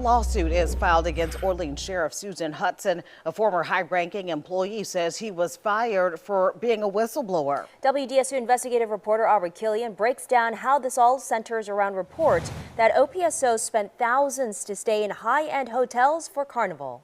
lawsuit is filed against Orleans Sheriff Susan Hudson. A former high-ranking employee says he was fired for being a whistleblower. WDSU investigative reporter Aubrey Killian breaks down how this all centers around reports that OPSO spent thousands to stay in high-end hotels for Carnival.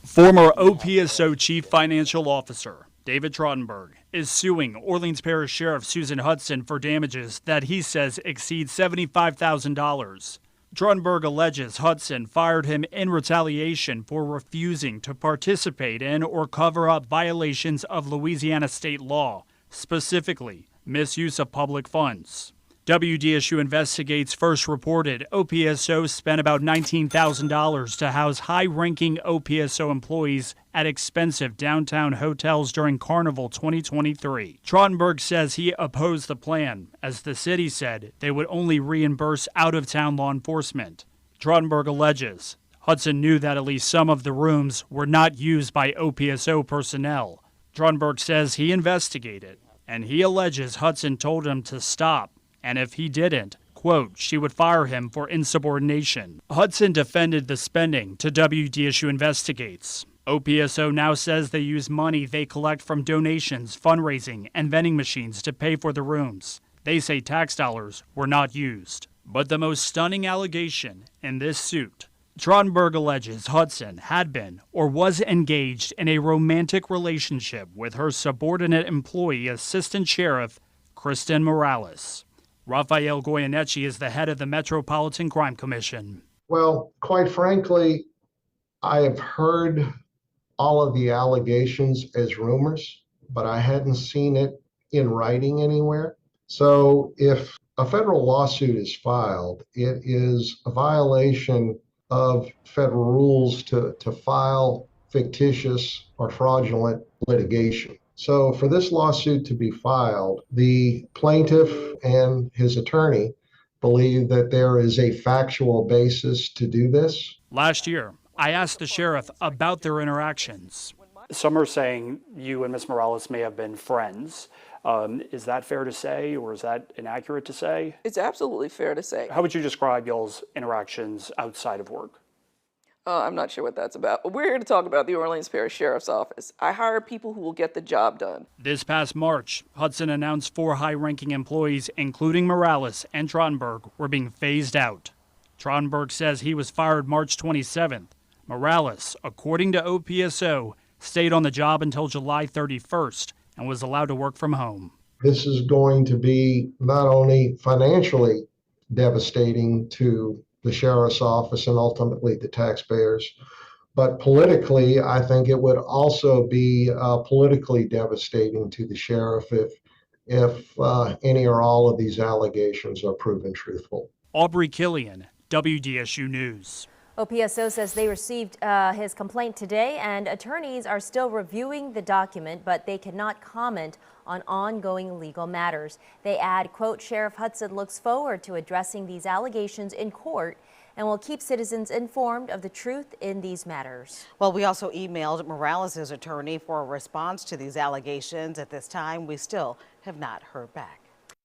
Former OPSO Chief Financial Officer David Trottenberg is suing Orleans Parish Sheriff Susan Hudson for damages that he says exceed $75,000. Trottenberg alleges Hudson fired him in retaliation for refusing to participate in or cover up violations of Louisiana state law, specifically misuse of public funds. WDSU Investigates first reported OPSO spent about $19,000 to house high-ranking OPSO employees at expensive downtown hotels during Carnival 2023. Trottenberg says he opposed the plan, as the city said they would only reimburse out-of-town law enforcement. Trottenberg alleges Hudson knew that at least some of the rooms were not used by OPSO personnel. Trottenberg says he investigated, and he alleges Hudson told him to stop. And if he didn't, quote, she would fire him for insubordination. Hudson defended the spending to WDSU Investigates. OPSO now says they use money they collect from donations, fundraising, and vending machines to pay for the rooms. They say tax dollars were not used. But the most stunning allegation in this suit, Trottenberg alleges Hudson had been or was engaged in a romantic relationship with her subordinate employee, Assistant Sheriff Kristen Morales. Rafael Goyeneche is the head of the Metropolitan Crime Commission. Well, quite frankly, I have heard all of the allegations as rumors, but I hadn't seen it in writing anywhere. So if a federal lawsuit is filed, it is a violation of federal rules to file fictitious or fraudulent litigation. So for this lawsuit to be filed, the plaintiff and his attorney believe that there is a factual basis to do this. Last year, I asked the sheriff about their interactions. Some are saying you and Ms. Morales may have been friends. Is that fair to say, or is that inaccurate to say? It's absolutely fair to say. How would you describe y'all's interactions outside of work? I'm not sure what that's about, but we're here to talk about the Orleans Parish Sheriff's Office. I hire people who will get the job done. This past March, Hudson announced 4 high-ranking employees, including Morales and Trottenberg, were being phased out. Trottenberg says he was fired March 27th. Morales, according to OPSO, stayed on the job until July 31st and was allowed to work from home. This is going to be not only financially devastating to the sheriff's office and ultimately the taxpayers, but politically, I think it would also be politically devastating to the sheriff if any or all of these allegations are proven truthful. Aubrey Killian, WDSU News. OPSO says they received his complaint today, and attorneys are still reviewing the document, but they cannot comment on ongoing legal matters. They add, quote, Sheriff Hudson looks forward to addressing these allegations in court and will keep citizens informed of the truth in these matters. Well, we also emailed Morales' attorney for a response to these allegations. At this time, we still have not heard back.